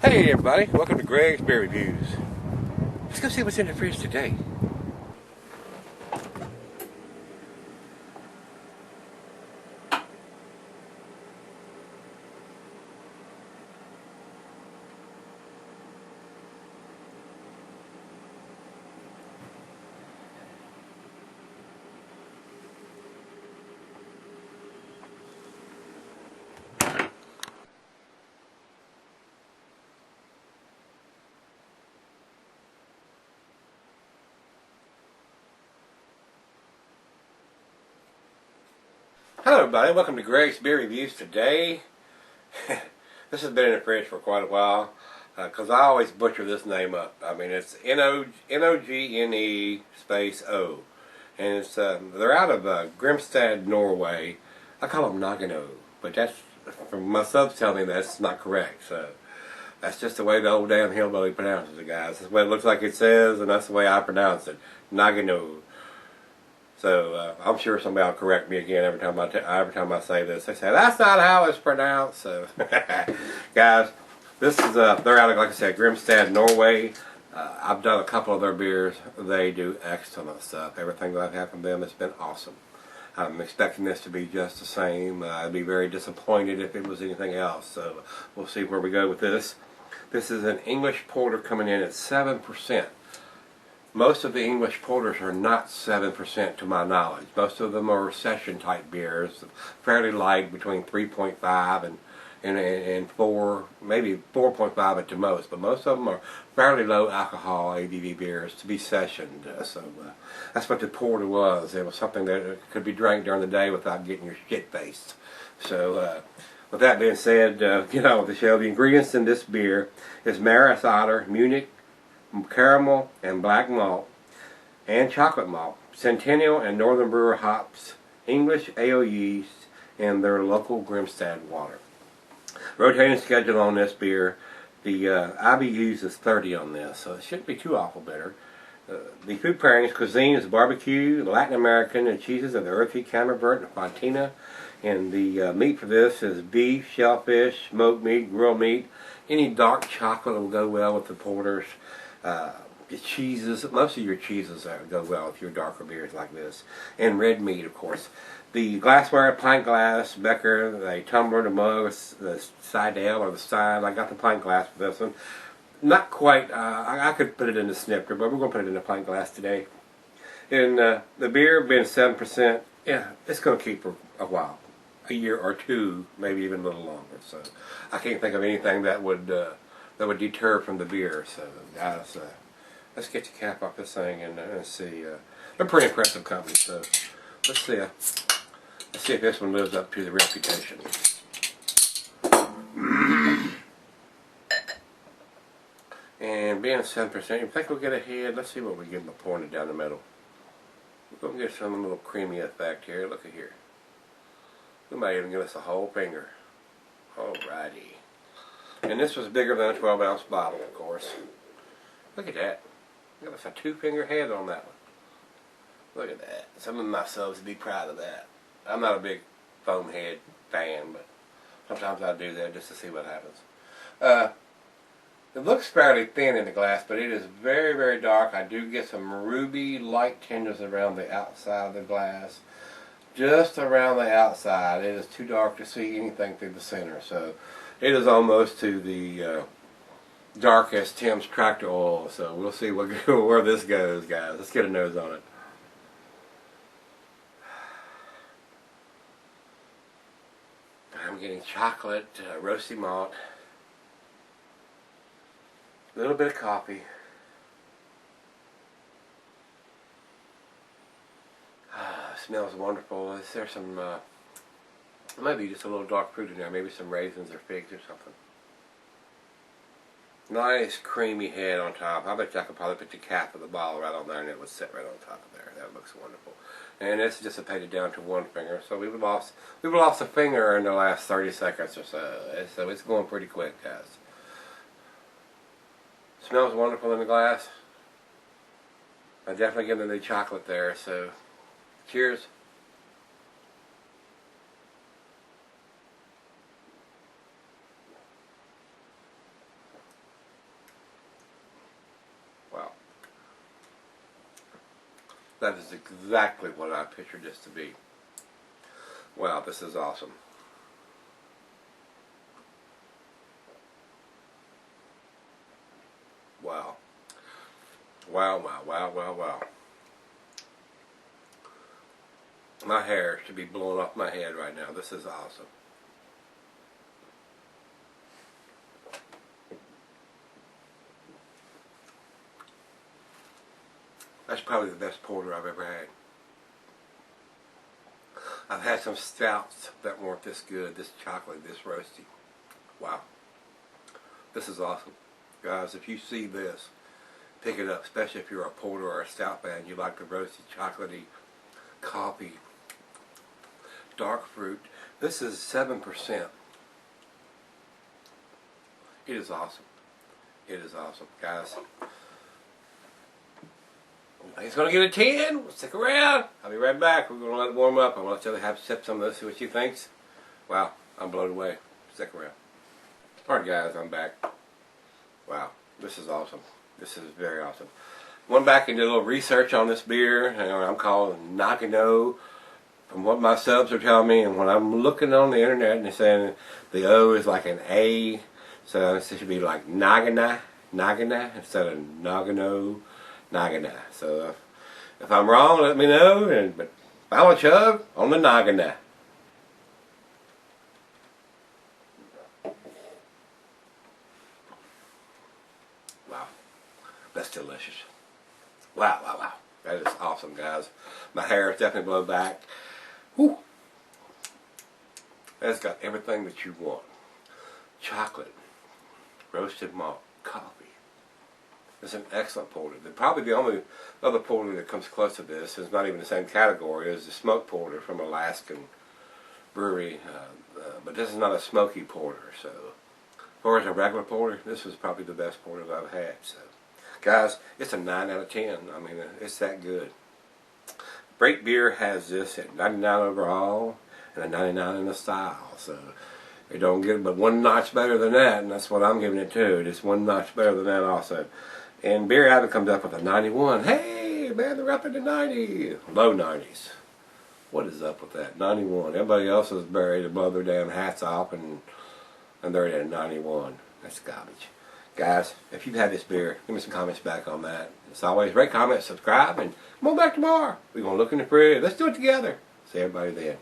Hey everybody, welcome to Greg's Beer Reviews. Let's go see what's in the fridge today. Hello everybody, welcome to Greg's Beer Reviews today. This has been in the fridge for quite a while because I always butcher this name up. I mean, it's Nogne space O. And it's they're out of Grimstad, Norway. I call them Nogne O, but that's, from my subs tell me that's not correct. So that's just the way the old damn hillbilly pronounces it, guys. That's the way it looks like it says, and that's the way I pronounce it. Nogne O. So I'm sure somebody will correct me again every time I say this. They say that's not how it's pronounced. So, guys, this is they're out of, like I said, Grimstad, Norway. I've done a couple of their beers. They do excellent stuff. Everything that I've had from them has been awesome. I'm expecting this to be just the same. I'd be very disappointed if it was anything else. So we'll see where we go with this. This is an English porter coming in at 7%. Most of the English porters are not 7% to my knowledge. Most of them are session type beers, fairly light, between 3.5 and 4, maybe 4.5 at the most. But most of them are fairly low alcohol ABV beers to be sessioned. So that's what the porter was. It was something that could be drank during the day without getting your shit faced. So with that being said, get on with the show. The ingredients in this beer is Maris Otter, Munich, caramel and black malt, and chocolate malt, Centennial and Northern Brewer hops, English ale yeast, and their local Grimstad water. Rotating schedule on this beer, the IBUs is 30 on this, so it shouldn't be too awful bitter. The food pairings, cuisine is barbecue, Latin American, and cheeses of the earthy Camembert and Fontina. And the meat for this is beef, shellfish, smoked meat, grilled meat. Any dark chocolate will go well with the porters. The cheeses, most of your cheeses go well with your darker beers like this. And red meat, of course. The glassware, pint glass, becker, the tumbler, the mug, the sidel or the side. I got the pint glass for this one. Not quite, I could put it in the snifter, but we're going to put it in the pint glass today. And the beer being 7%, yeah, it's going to keep for a while. A year or two, maybe even a little longer. So I can't think of anything that would deter from the beer. So guys, let's get the cap off this thing and see. They're pretty impressive company. So let's see. Let's see if this one lives up to the reputation. And being 7%, you think we'll get ahead? Let's see what we get by pouring it down the middle. We're going to get some little creamy effect here. Look at here. We might even give us a whole finger. Alrighty. And this was bigger than a 12-ounce bottle, of course. Look at that. Give us a 2-finger head on that one. Look at that. Some of my subs would be proud of that. I'm not a big foam head fan, but sometimes I do that just to see what happens. It looks fairly thin in the glass, but it is very, very dark. I do get some ruby light tinges around the outside of the glass. Just around the outside. It is too dark to see anything through the center. So it is almost to the dark as Tim's tractor oil. So we'll see where this goes, guys. Let's get a nose on it. I'm getting chocolate, roasty malt, a little bit of coffee. Smells wonderful. Is there some, maybe just a little dark fruit in there, maybe some raisins or figs or something. Nice creamy head on top. I bet you I could probably put the cap of the bottle right on there and it would sit right on top of there. That looks wonderful. And it's dissipated down to 1 finger, so we've lost a finger in the last 30 seconds or so. So it's going pretty quick, guys. Smells wonderful in the glass. I definitely get the chocolate there, so cheers. That is exactly what I pictured this to be. Wow, this is awesome. Wow. Wow, wow, wow, wow, wow. My hair should be blowing off my head right now. This is awesome. That's probably the best porter I've ever had. I've had some stouts that weren't this good, this chocolate, this roasty. Wow. This is awesome. Guys, if you see this, pick it up, especially if you're a porter or a stout fan. You like the roasty, chocolatey, coffee, dark fruit. This is 7%. It is awesome. It is awesome. Guys, it's going to get a 10. Stick around. I'll be right back. We're going to let it warm up. I want to have to sip some of this, see what she thinks. Wow, I'm blown away. Stick around. Alright guys, I'm back. Wow, this is awesome. This is very awesome. Went back and did a little research on this beer. I'm calling Nogne O. From what my subs are telling me, and when I'm looking on the internet and they're saying the O is like an A, so it should be like Nogne instead of Nogne O. So if I'm wrong, let me know. But if I want to chug on the Nogne. Wow, that's delicious. Wow, wow, wow. That is awesome, guys. My hair is definitely blown back. Whew. That's got everything that you want. Chocolate, roasted malt, coffee. It's an excellent porter. Probably the only other porter that comes close to this is not even the same category as the smoked porter from Alaskan brewery. But this is not a smoky porter. So as far as a regular porter, this was probably the best porter that I've had. So guys, it's a 9 out of 10. I mean, it's that good. Great Beer has this at 99 overall and a 99 in the style. So it don't get but one notch better than that, and that's what I'm giving it to. Just one notch better than that also. And Beer Advocate comes up with a 91. Hey, man, they're up in the 90. Low 90s. What is up with that? 91. Everybody else is buried above their damn hats off, and they're at a 91. That's garbage. Guys, if you've had this beer, give me some comments back on that. As always, rate, comment, subscribe, and come on back tomorrow. We're going to look in the fridge. Let's do it together. See everybody then.